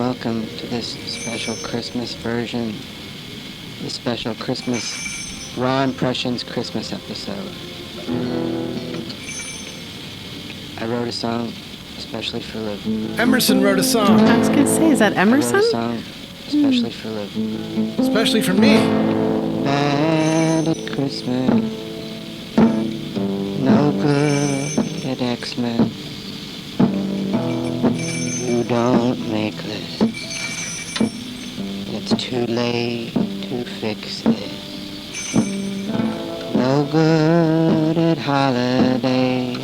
welcome to this special Christmas version, the special Christmas Raw Impressions Christmas episode. I wrote a song especially for Liv. Emerson wrote a song. I was going to say, is that Emerson? I wrote a song especially for Liv. Especially for me. Bad at Christmas, no good at X-Men. You don't make lists. It's too late to fix this. No good at holidays.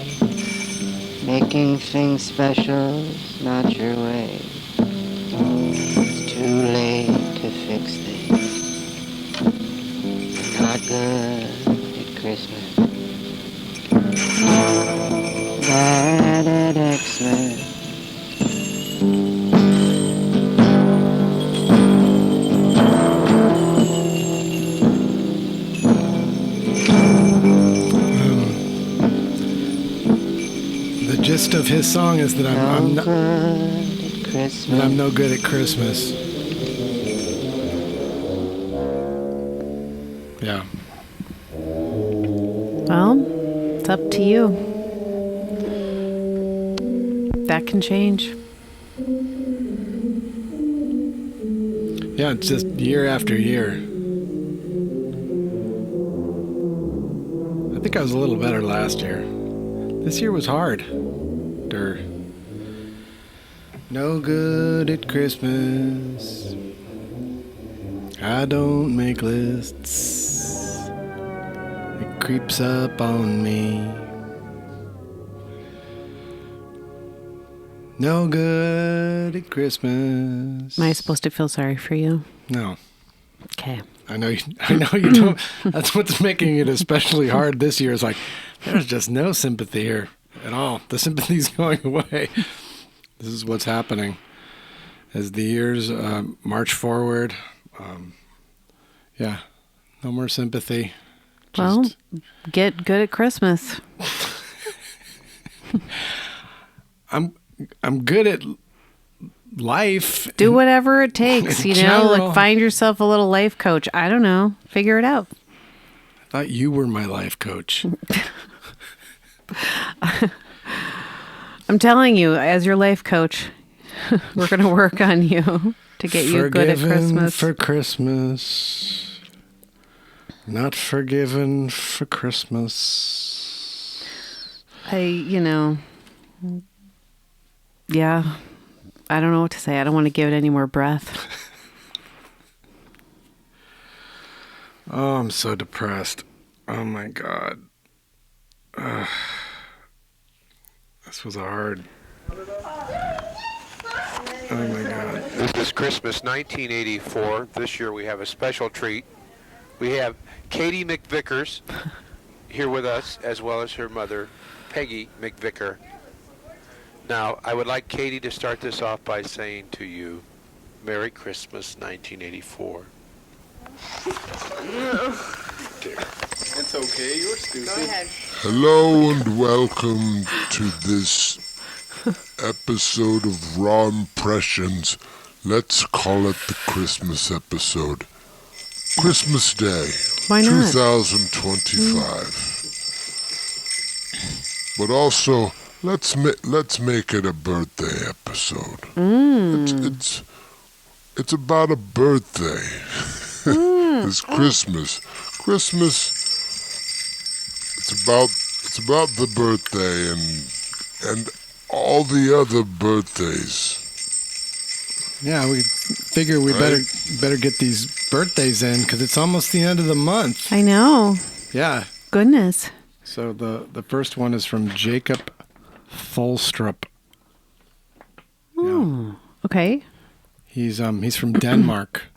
Making things special's not your way. It's too late to fix this. You're not good at Christmas. Bad at X-Men. The gist of his song is that I'm no good at Christmas. Yeah. Well, it's up to you. That can change. Yeah, it's just year after year. I think I was a little better last year. This year was hard. No good at Christmas. I don't make lists. It creeps up on me. No good at Christmas. Am I supposed to feel sorry for you? No. Okay. I know you don't. That's what's making it especially hard this year. Is like, there's just no sympathy here at all. The sympathy's going away. This is what's happening as the years march forward. Yeah, no more sympathy. Well, get good at Christmas. I'm good at life. Do whatever it takes, you know, general. like find yourself a little life coach. I don't know. Figure it out. I thought you were my life coach. I'm telling you, as your life coach, we're going to work on you to get you good at Christmas. For Christmas. Not forgiven for Christmas. Yeah, I don't know what to say. I don't want to give it any more breath. Oh, I'm so depressed. Oh my God. This was hard. Oh my God. This is Christmas 1984. This year we have a special treat. We have Katie McVickers here with us, as well as her mother, Peggy McVicker. Now, I would like Katie to start this off by saying to you, Merry Christmas 1984. It's okay, you're stupid. Go ahead. Hello and welcome to this episode of Raw Impressions. Let's call it the Christmas episode. Christmas Day, Why not? 2025. But also, let's make it a birthday episode. It's about a birthday. It's Christmas. Christmas. It's about the birthday and all the other birthdays. Yeah, we figure we better get these birthdays in because it's almost the end of the month. I know. Yeah. Goodness. So the first one is from Jacob Folstrup. Oh, okay. He's from Denmark.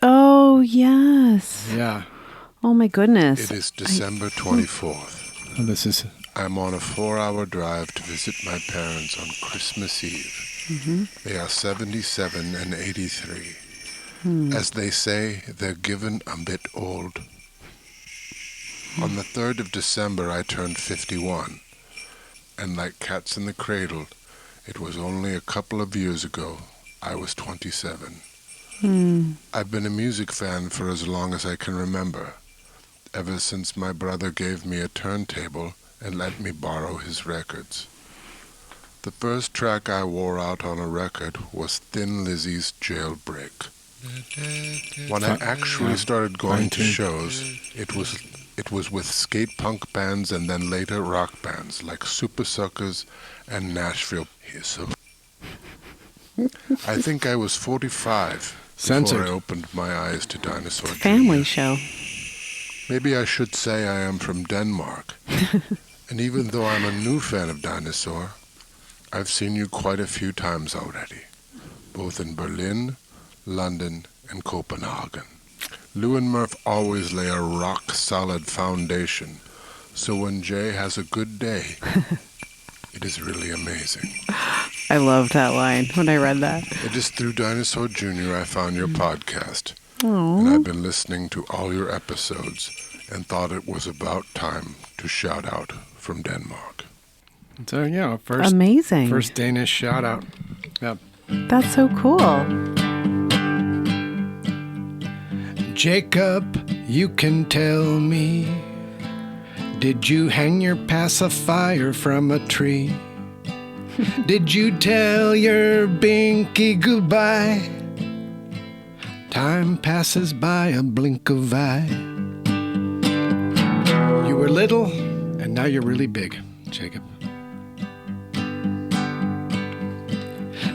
Oh, yes. Yeah. Oh, my goodness. It is December 24th. Oh, this is. I'm on a 4-hour drive to visit my parents on Christmas Eve. Mm-hmm. They are 77 and 83. As they say, they're given a bit old. On the 3rd of December, I turned 51. And like cats in the cradle, it was only a couple of years ago I was 27. I've been a music fan for as long as I can remember, ever since my brother gave me a turntable and let me borrow his records. The first track I wore out on a record was Thin Lizzy's Jailbreak. When I actually started going to shows, it was with skate punk bands and then later rock bands like Super Suckers and Nashville. I think I was 45 Censored. before I opened my eyes to Dinosaur It's a family Jr. show. Maybe I should say I am from Denmark. And even though I'm a new fan of Dinosaur, I've seen you quite a few times already, both in Berlin, London, and Copenhagen. Lou and Murph always lay a rock-solid foundation, so when Jay has a good day, it is really amazing. I loved that line when I read that. It is through Dinosaur Jr. I found your podcast, Aww. and I've been listening to all your episodes and thought it was about time to shout out from Denmark. So, yeah, first Amazing. First Danish shout out. Yep. That's so cool. Jacob, you can tell me, did you hang your pacifier from a tree? Did you tell your binky goodbye? Time passes by a blink of eye. You were little, and now you're really big, Jacob.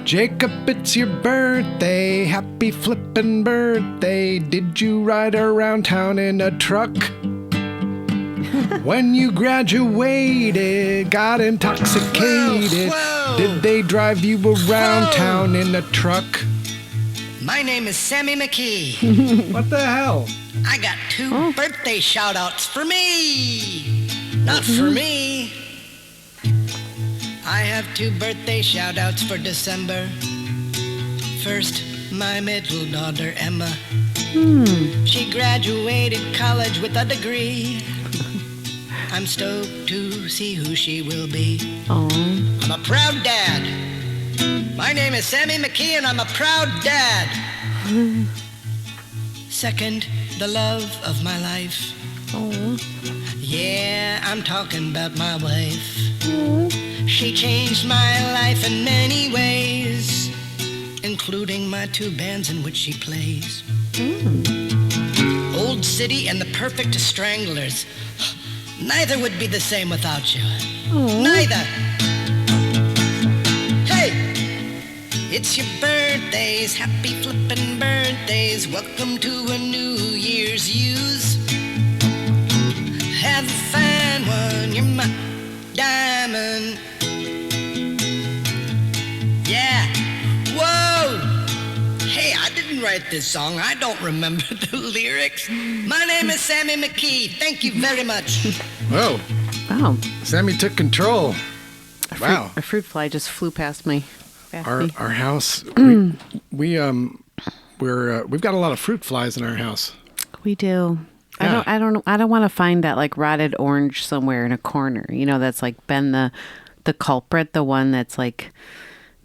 Jacob, it's your birthday. Happy flippin' birthday. Did you ride around town in a truck? When you graduated, got intoxicated. Whoa. Did they drive you around Whoa. town in a truck? My name is Sammy McKee. What the hell? I got two birthday shout-outs for me. Not for me. I have two birthday shout-outs for December. First, my middle daughter, Emma. She graduated college with a degree. I'm stoked to see who she will be. Oh. I'm a proud dad. My name is Sammy McKee and I'm a proud dad. Second, the love of my life. Oh. Yeah, I'm talking about my wife. She changed my life in many ways, including my two bands in which she plays. Old City and the Perfect Stranglers. Neither would be the same without you. Neither. Hey, it's your birthdays. Happy flippin' birthdays. Welcome to a New Year's use. Have a fine one. You're my diamond. Yeah. Whoa. Hey, I didn't write this song. I don't remember the lyrics. My name is Sammy McKee. Thank you very much. Whoa, Wow. Sammy took control. Wow. A fruit fly just flew past me. Our house, we've got a lot of fruit flies in our house. We do. Yeah. I don't want to find that like rotted orange somewhere in a corner. You know, that's like been the culprit, the one that's like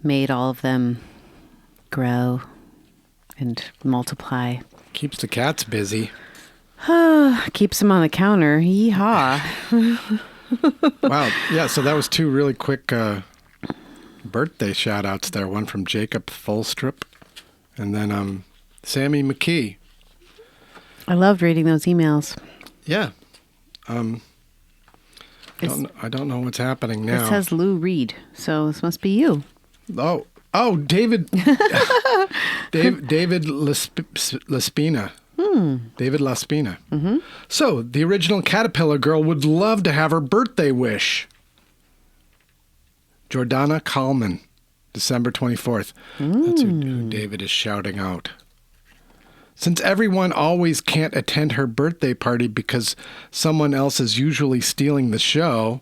made all of them grow and multiply. Keeps the cats busy. Keeps them on the counter. Yeehaw. Wow. Yeah, so that was two really quick birthday shout outs there. One from Jacob Folstrup and then Sammy McKee. I loved reading those emails. Yeah. I don't know what's happening now. It says Lou Reed, so this must be you. Oh, David. David Laspina. David Laspina. Mm-hmm. So, the original Caterpillar girl would love to have her birthday wish. Jordana Kallman, December 24th. That's who David is shouting out. Since everyone always can't attend her birthday party because someone else is usually stealing the show, ...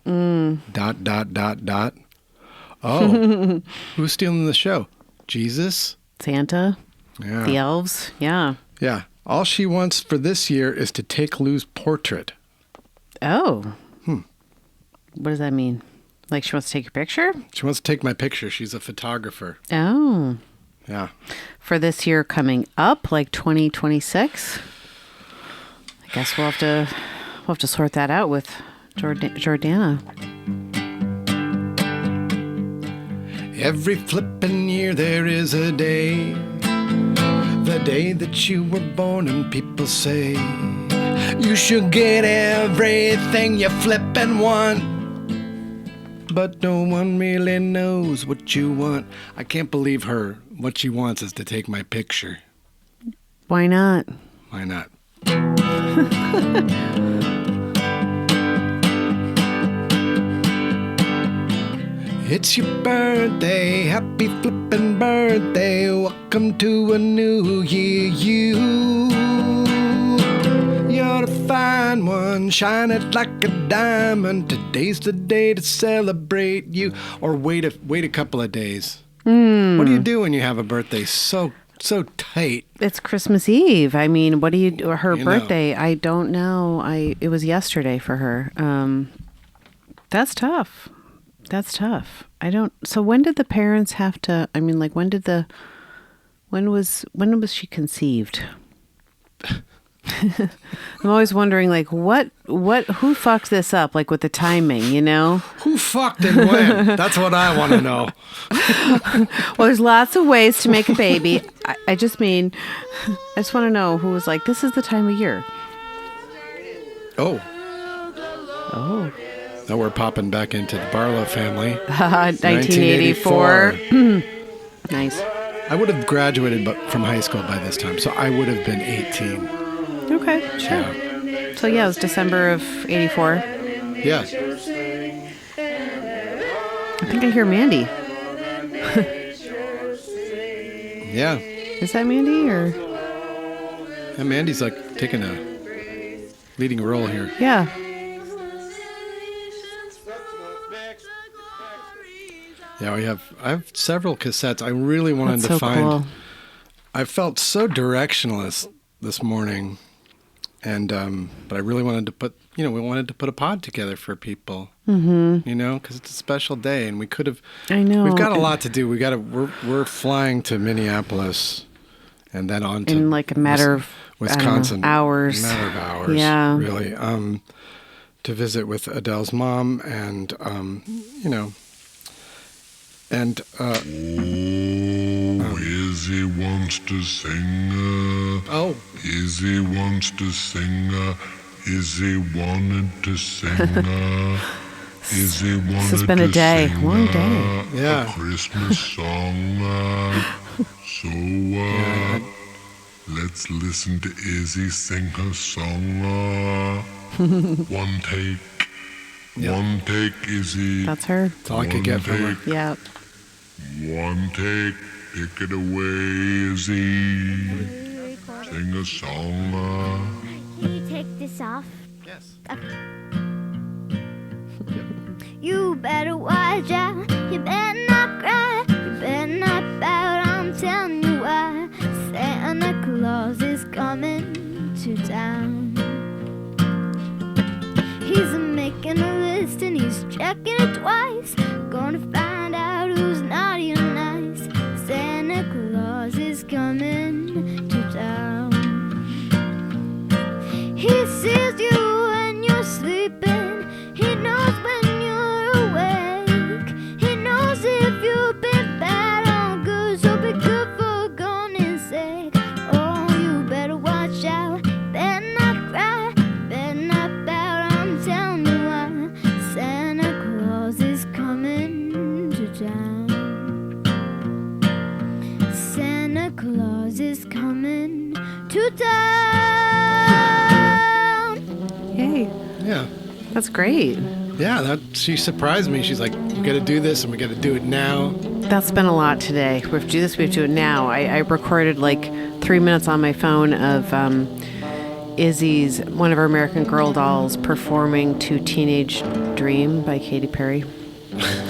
Oh, who's stealing the show? Jesus? Santa? Yeah. The elves? Yeah. Yeah. All she wants for this year is to take Lou's portrait. Oh. What does that mean? Like she wants to take your picture? She wants to take my picture. She's a photographer. Oh. Yeah. For this year coming up, like 2026, I guess we'll have to sort that out with Jordana. Every flippin' year there is a day, the day that you were born, and people say you should get everything you flippin' want, but no one really knows what you want. I can't believe her. What she wants is to take my picture. Why not? Why not? It's your birthday, happy flippin' birthday. Welcome to a new year, You're a fine one, shine it like a diamond. Today's the day to celebrate you. Or wait a couple of days. What do you do when you have a birthday so tight? It's Christmas Eve. I mean, what do you do? Her You birthday, I don't know. It was yesterday for her. That's tough. That's tough. So when did the parents have to, I mean, like when was she conceived? I'm always wondering, like, who fucked this up, like with the timing, you know? Who fucked and when? That's what I want to know. Well, there's lots of ways to make a baby. I just want to know who was like, this is the time of year. Oh. Now we're popping back into the Barlow family. 1984. Nice. I would have graduated from high school by this time, so I would have been 18. Okay, sure. Yeah. So yeah, it was December of 84. Yeah. I think I hear Mandy. Yeah. Is that Mandy or? And Mandy's like taking a leading role here. Yeah. Yeah, I have several cassettes. I really wanted That's to so find. cool. I felt so directionless this morning, and but I really wanted to put, we wanted to put a pod together for people. Mm-hmm. Because it's a special day, and we could have. I know. We've got a lot to do. We're flying to Minneapolis, and then on to In like a matter of Wisconsin, hours. A matter of hours. Yeah. Really. To visit with Adele's mom, and And, Izzy wants to sing. Izzy wants to sing. Izzy wanted to sing. Izzy wanted This has been a day, to sing, long day. Yeah. a Christmas song. Let's listen to Izzy sing her song. One take. Yep. One take, Izzy. That's her. That's all I could get from her. Yeah. One take, pick it away, Izzy. Sing a song. Can you take this off? Yes. You better watch out. You better not cry. You better not pout. I'm telling you why. Santa Claus is coming to town. He's making a list and he's checking it twice. Gonna find out who's naughty or nice. Santa Claus is coming to town. He sees you when you're sleeping. He knows when you're awake. He knows if you've been bad or good. So be good for goodness sake. Oh, you better watch out. Better not cry. Better not pout. I'm telling you why. Santa Claus is coming to town. Santa Claus is coming to town. Yay. Yeah. That's great. Yeah, she surprised me. She's like, we got to do this and we got to do it now. That's been a lot today. We have to do this, we have to do it now. I recorded like 3 minutes on my phone of Izzy's, one of her American Girl dolls, performing to Teenage Dream by Katy Perry.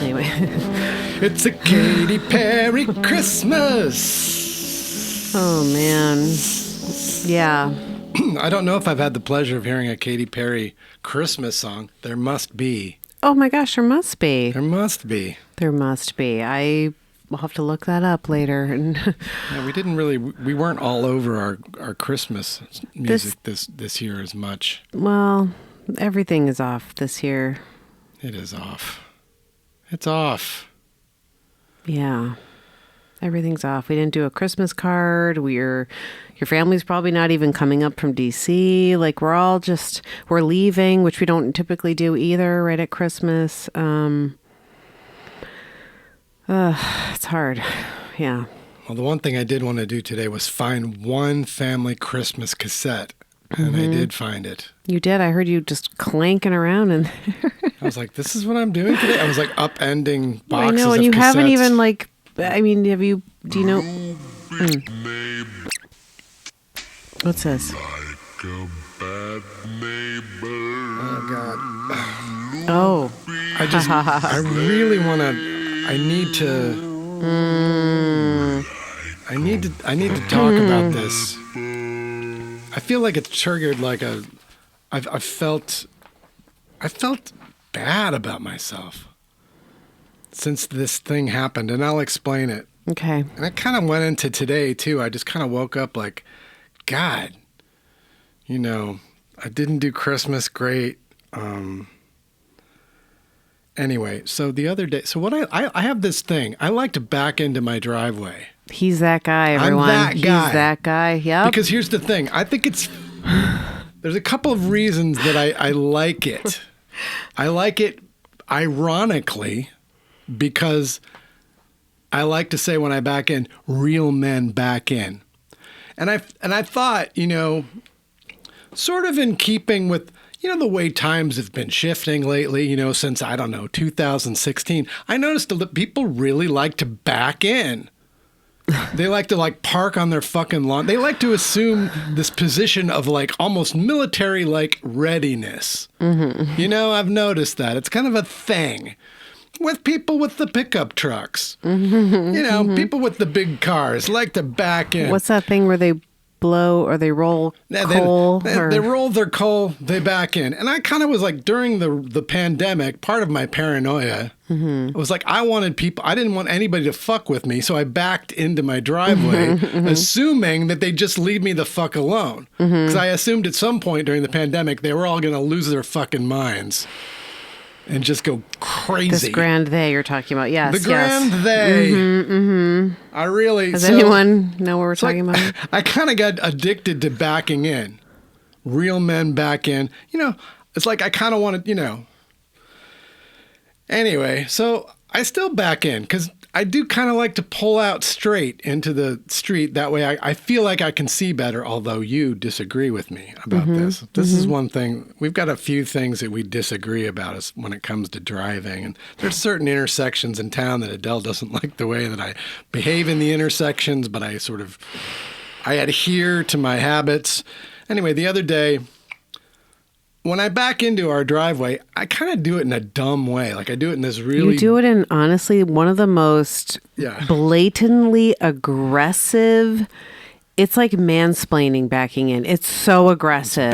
Anyway. It's a Katy Perry Christmas. Oh, man. Yeah. I don't know if I've had the pleasure of hearing a Katy Perry Christmas song. There must be. Oh, my gosh, there must be. There must be. There must be. I We'll have to look that up later. And Yeah, we weren't all over our Christmas music this year as much. well, everything is off this year. It is off. It's off. Yeah. Everything's off. We didn't do a Christmas card. Your family's probably not even coming up from DC. Like we're leaving, which we don't typically do either right at Christmas. It's hard. Yeah. Well, the one thing I did want to do today was find one family Christmas cassette, and I did find it. You did. I heard you just clanking around in there. I was like, this is what I'm doing today? I was like upending boxes I know, and of you cassettes. haven't even do you know? What's this? Oh, God. Oh. I really want to, I need to talk about this. I feel like it's triggered I felt bad about myself since this thing happened, and I'll explain it. Okay. And it kind of went into today too. I just kind of woke up like, God, I didn't do Christmas great. Anyway, so the other day, what I have this thing. I like to back into my driveway. He's that guy, everyone. I'm that guy. He's that guy. Yep. Because here's the thing. I think there's a couple of reasons that I like it. I like it ironically because I like to say when I back in, real men back in. And I thought, sort of in keeping with, the way times have been shifting lately, since, 2016, I noticed that people really like to back in. They like to park on their fucking lawn. They like to assume this position of almost military readiness. Mm-hmm. I've noticed that. It's kind of a thing with people with the pickup trucks. Mm-hmm. People with the big cars like to back in. What's that thing where they blow or they roll coal? They roll their coal, they back in. And I kind of was during the pandemic, part of my paranoia was I didn't want anybody to fuck with me, so I backed into my driveway, assuming that they'd just leave me the fuck alone. Because I assumed at some point during the pandemic, they were all going to lose their fucking minds and just go crazy. This grand they you're talking about, yes. The grand they. I really... Does anyone know what we're talking about? I kind of got addicted to backing in. Real men back in. It's I kind of want to, Anyway, so I still back in because I do kind of like to pull out straight into the street. That way I feel like I can see better, although you disagree with me about this. This is one thing. We've got a few things that we disagree about when it comes to driving. And there's certain intersections in town that Adele doesn't like the way that I behave in the intersections, but I adhere to my habits. Anyway, the other day, when I back into our driveway, I kind of do it in a dumb way. I do it in this really... You do it in, honestly, one of the most blatantly aggressive... It's like mansplaining backing in. It's so aggressive.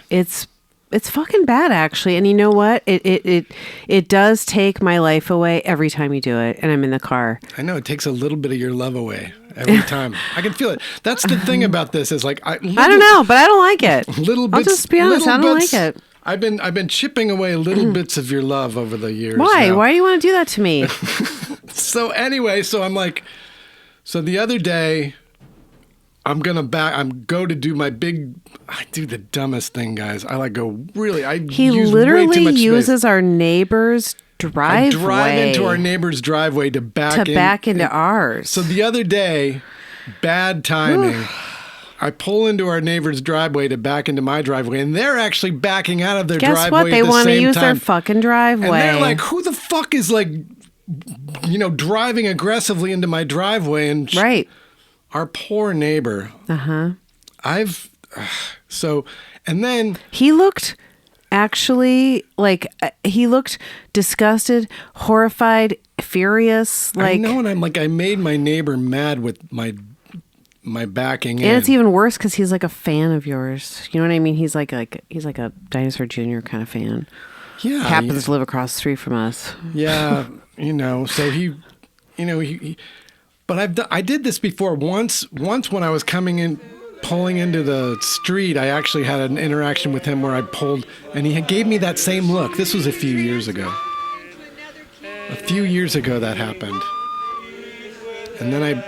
It's bad. It's fucking bad, actually. And you know what? It does take my life away every time you do it, and I'm in the car. I know. It takes a little bit of your love away every time. I can feel it. That's the thing about this is I don't know, but I don't like it. Little bits. I'll just be honest. I don't like it. I've been chipping away little bits of your love over the years. Why? Now. Why do you want to do that to me? So anyway, so the other day, I do the dumbest thing, guys. He literally uses our neighbor's driveway. I drive into our neighbor's driveway to back into ours. So the other day, bad timing. I pull into our neighbor's driveway to back into my driveway, and they're actually backing out of their driveway. Guess what? They want to use their fucking driveway. And they're like, who the fuck is driving aggressively into my driveway? And right. Our poor neighbor. And then he looked actually he looked disgusted, horrified, furious. I know, and I made my neighbor mad with my backing in. And it's even worse because he's a fan of yours. You know what I mean? He's like a Dinosaur Jr. kind of fan. Yeah. Happens to live across the street from us. Yeah. So he but I did this before. Once when I was pulling into the street, I actually had an interaction with him where I pulled, and he gave me that same look. This was a few years ago. A few years ago that happened. And then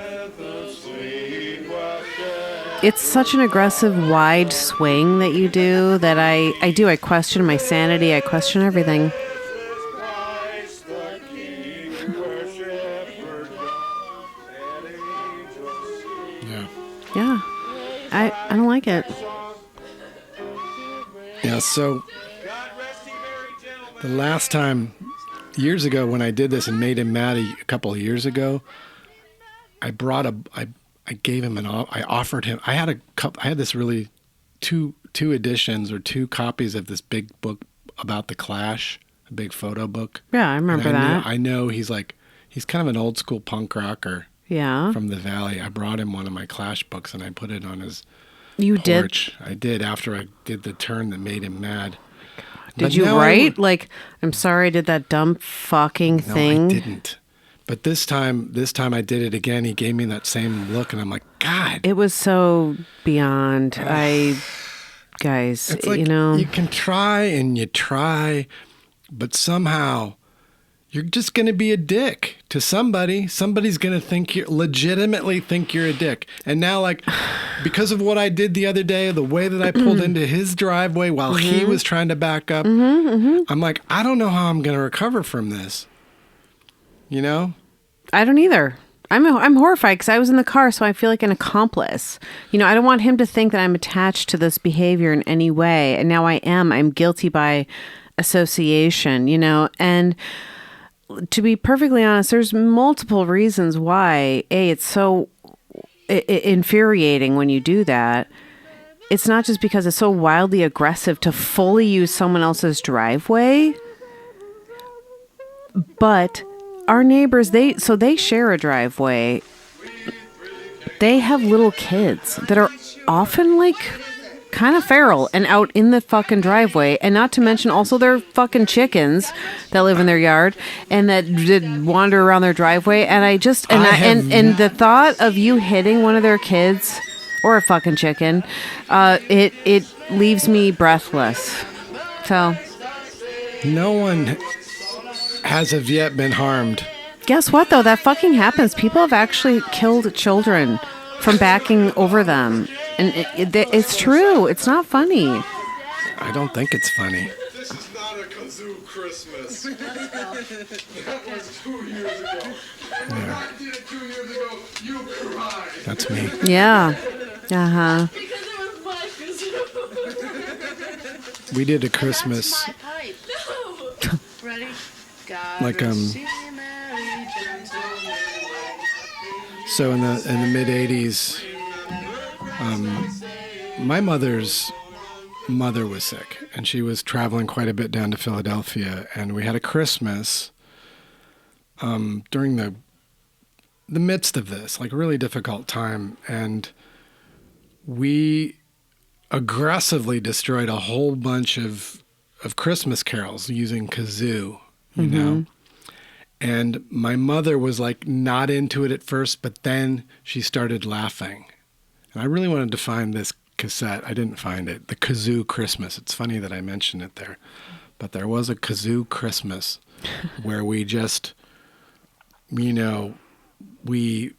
It's such an aggressive, wide swing that you do that I question my sanity. I question everything. Yeah. I don't like it. Yeah, so the last time, years ago when I did this and made him mad a couple of years ago, I gave him I offered him, I had this really two editions or 2 copies of this big book about the Clash, a big photo book. Yeah, I remember that. I know he's kind of an old school punk rocker. Yeah. From the Valley. I brought him one of my Clash books and I put it on his porch. I did after I did the turn that made him mad. Did you write I'm sorry I did that dumb fucking thing? No, I didn't. But this time I did it again. He gave me that same look and I'm like, God. It was so beyond. Guys, it's like, you can try and you try, but somehow you're just going to be a dick to somebody. Somebody's going to legitimately think you're a dick. And now, because of what I did the other day, the way that I pulled into his driveway while he was trying to back up, I'm like, I don't know how I'm going to recover from this. You know? I don't either. I'm horrified because I was in the car, so I feel like an accomplice. I don't want him to think that I'm attached to this behavior in any way. And now I am. I'm guilty by association, and to be perfectly honest, there's multiple reasons why, it's so infuriating when you do that. It's not just because it's so wildly aggressive to fully use someone else's driveway, but our neighbors, they share a driveway. They have little kids that are often kind of feral and out in the fucking driveway, and not to mention also their fucking chickens that live in their yard and that wander around their driveway. And and the thought of you hitting one of their kids or a fucking chicken, it leaves me breathless. So no one has of yet been harmed. Guess what though? That fucking happens. People have actually killed children from backing over them. And it's true. It's not funny. I don't think it's funny. This is not a kazoo Christmas. That was 2 years ago. And when I did it 2 years ago, you cried. That's me. Yeah. Uh-huh. Because it was my kazoo. We did a Christmas. No. Ready? So in the mid '80s, my mother's mother was sick, and she was traveling quite a bit down to Philadelphia, and we had a Christmas during the midst of this, a really difficult time, and we aggressively destroyed a whole bunch of Christmas carols using kazoo, you know? And my mother was not into it at first, but then she started laughing. And I really wanted to find this cassette. I didn't find it. The Kazoo Christmas. It's funny that I mentioned it there. But there was a Kazoo Christmas where we just, we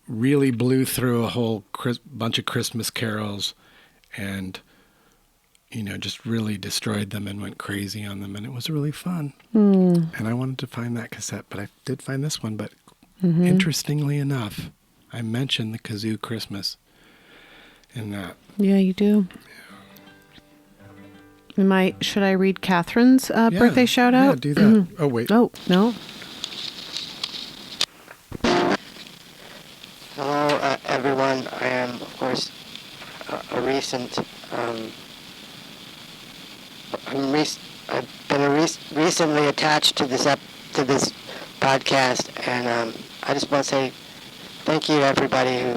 really blew through a whole bunch of Christmas carols and, just really destroyed them and went crazy on them. And it was really fun. And I wanted to find that cassette, but I did find this one. But interestingly enough, I mentioned the Kazoo Christmas in that. Yeah, you do. Should I read Catherine's birthday shout out? Yeah, do that. Oh, wait. Oh, no. Hello, everyone. I am, of course, a recent. I've been recently attached to this podcast, and I just want to say thank you to everybody who.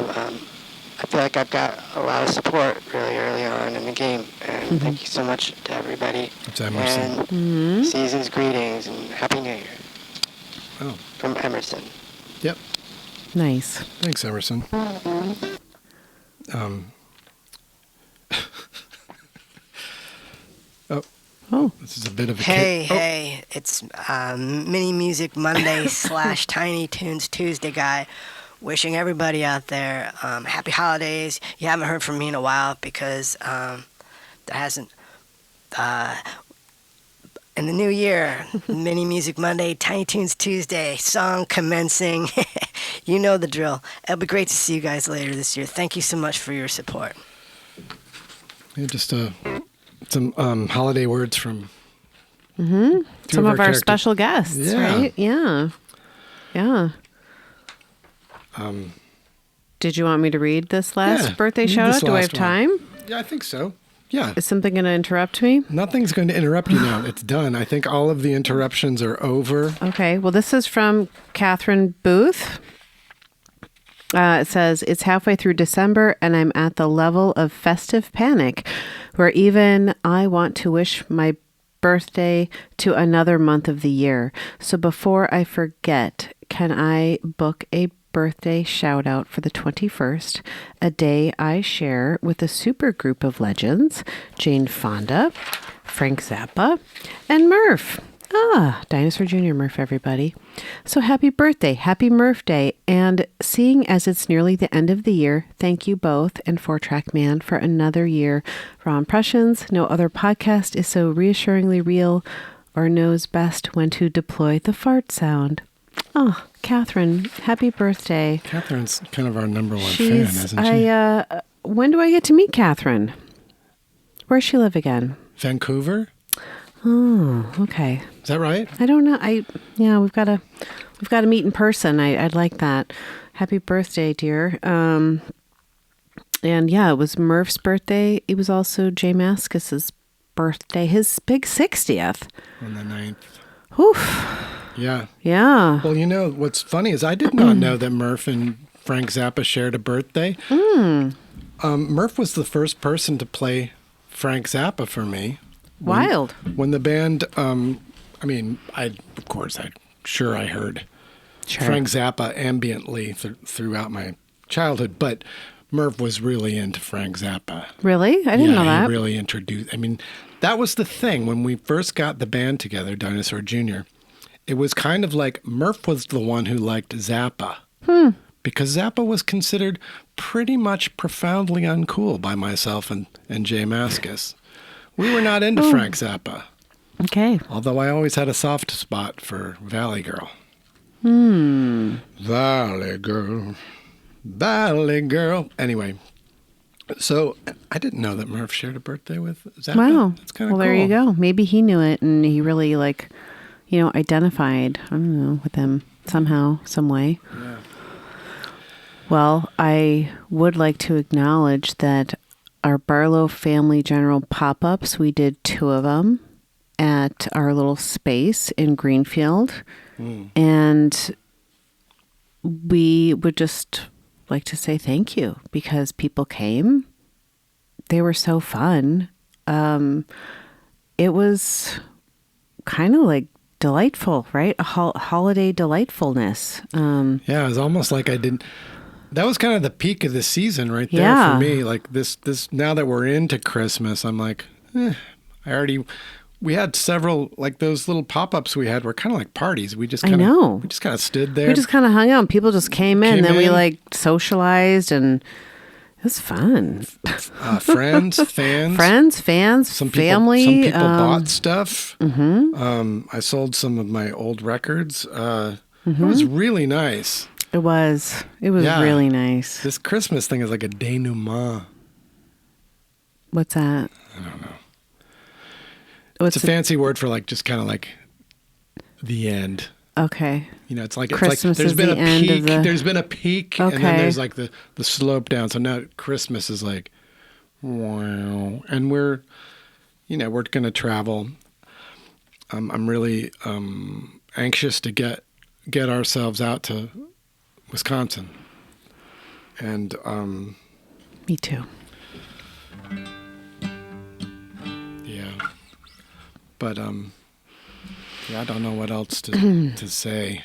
I feel like I've got a lot of support really early on in the game, and thank you so much to everybody. It's Emerson. And season's greetings and Happy New Year. Oh. From Emerson. Yep. Nice. Thanks, Emerson. Oh. This is a bit of a Hey, it's Mini Music Monday / Tiny Tunes Tuesday guy. Wishing everybody out there happy holidays. You haven't heard from me in a while because there hasn't. In the new year, Mini Music Monday, Tiny Tunes Tuesday, song commencing. You know the drill. It'll be great to see you guys later this year. Thank you so much for your support. Yeah, just some holiday words from Some of our characters. special guests, Yeah. right? Yeah. Yeah. Did you want me to read this last birthday read shout this out? Do I last have one. time? Yeah, I think so. Yeah. Is something going to interrupt me? Nothing's going to interrupt you now. It's done. I think all of the interruptions are over. Okay. Well, this is from Catherine Booth. It says, it's halfway through December and I'm at the level of festive panic where even I want to wish my birthday to another month of the year. So before I forget, can I book a birthday shout out for the 21st, a day I share with a super group of legends, Jane Fonda, Frank Zappa, and Murph. Dinosaur Jr. Murph, everybody. So happy birthday, happy Murph Day. And seeing as it's nearly the end of the year, thank you both and 4-Track Man for another year. Raw Impressions, no other podcast is so reassuringly real or knows best when to deploy the fart sound. Oh, Catherine, happy birthday. Catherine's kind of our number one fan, isn't she? When do I get to meet Catherine? Where's she live again? Vancouver? Oh, okay. Is that right? I don't know. We've got to meet in person. I'd like that. Happy birthday, dear. And yeah, it was Murph's birthday. It was also Jay Maskus's birthday, his big 60th. On the 9th. Oof. Yeah. Yeah. Well, you know, what's funny is I did not know that Murph and Frank Zappa shared a birthday. Murph was the first person to play Frank Zappa for me. Wild. When the band, I heard Frank Zappa ambiently throughout my childhood, but Murph was really into Frank Zappa. Really? I didn't know that. He really introduced, that was the thing when we first got the band together, Dinosaur Jr. It was kind of like Murph was the one who liked Zappa. Because Zappa was considered pretty much profoundly uncool by myself and Jay Maskus. We were not into Frank Zappa. Okay. Although I always had a soft spot for Valley Girl. Valley Girl. Valley Girl. Anyway, so I didn't know that Murph shared a birthday with Zappa. Wow. That's kind of cool. Well, there you go. Maybe he knew it and he really identified, I don't know, with him somehow, some way. Yeah. Well, I would like to acknowledge that our Barlow Family General pop-ups, we did 2 of them at our little space in Greenfield. And we would just like to say thank you because people came. They were so fun. It was kind of like delightful, right? A holiday delightfulness. Yeah, it was almost like that was kind of the peak of the season right there Yeah. for me. Like this, now that we're into Christmas, I'm like, we had several, like those little pop-ups we had were kind of like parties. We just kind of, we just kind of stood there. We just kind of hung out. People just came in, Came then we in. like socialized and it was fun. Friends, fans, Some family. Some people bought stuff. I sold some of my old records. It was really nice. It was Yeah. really nice. This Christmas thing is like a denouement. What's that? I don't know. What's It's a fancy word for like just kind of like the end. Okay. You know, it's like Christmas there's is been the a end of peak. the- There's been a peak, and Okay. then there's like the slope down. So now Christmas is like, wow, and we're going to travel. I'm really anxious to get ourselves out to Wisconsin, and Me too. yeah, but I don't know what else to say.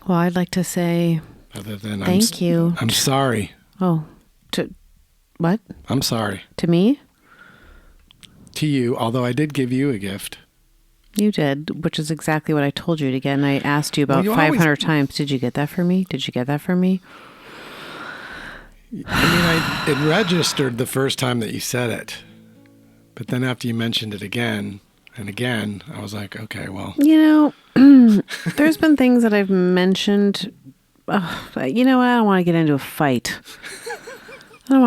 Well, I'd like to say Other than Thank you. I'm sorry. Oh, what? I'm sorry. To me? To you, although I did give you a gift. You did, which is exactly what I told you to get. And I asked you about Well, you 500 times. Did you get that for me? Did you get that for me? I mean, it registered the first time that you said it. But then after you mentioned it again and again, I was like, okay, well. You know, there's been things that I've mentioned. You know what? I don't want to get into a fight. I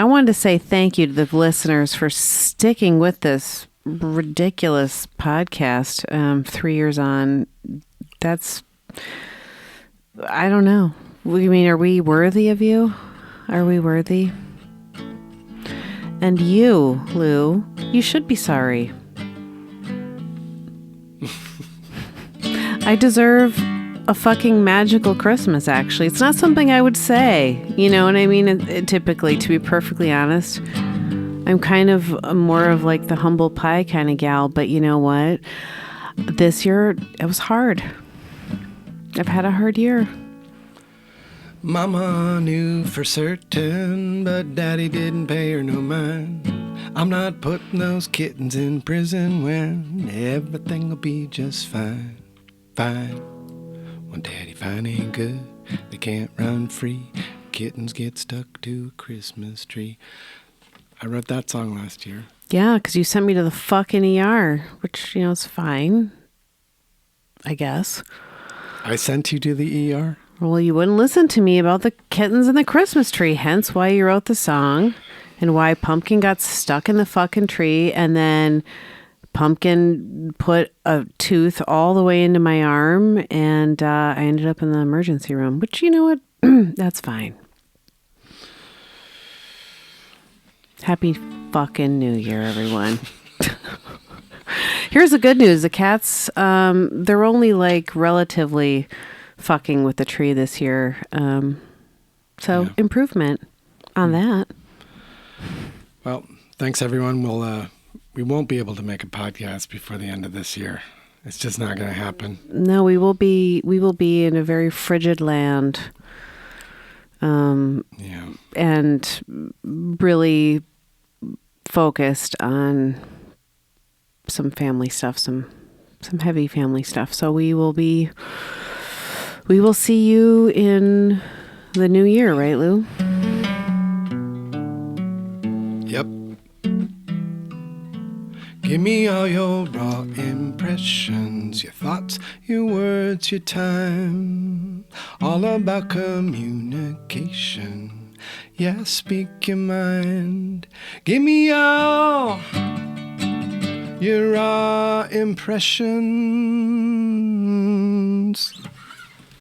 wanted to say thank you to the listeners for sticking with this ridiculous podcast 3 years on. I don't know. I mean, are we worthy of you? Are we worthy? And you, Lou, you should be sorry. I deserve a fucking magical Christmas, actually. It's not something I would say. You know what I mean? Typically, to be perfectly honest, I'm kind of more of like the humble pie kind of gal. But you know what? This year, it was hard. I've had a hard year. Mama knew for certain, but Daddy didn't pay her no mind. I'm not putting those kittens in prison when everything will be just fine. Fine. When Daddy fine ain't good, they can't run free. Kittens get stuck to a Christmas tree. I wrote that song last year. Yeah, because you sent me to the fucking ER, which, you know, is fine, I guess. I sent you to the ER? Well, you wouldn't listen to me about the kittens in the Christmas tree, hence why you wrote the song and why Pumpkin got stuck in the fucking tree, and then Pumpkin put a tooth all the way into my arm, and I ended up in the emergency room, which, you know what? That's fine. Happy fucking New Year, everyone. Here's the good news. The cats, they're only like relatively fucking with the tree this year. Improvement on that. Well, thanks everyone. We won't be able to make a podcast before the end of this year. It's just not going to happen. No, we will be in a very frigid land. And really focused on some family stuff, some heavy family stuff. So we will see you in the new year, right, Lou? Yep. Give me all your raw impressions, your thoughts, your words, your time. All about communication. Yeah, speak your mind. Give me all your raw impressions.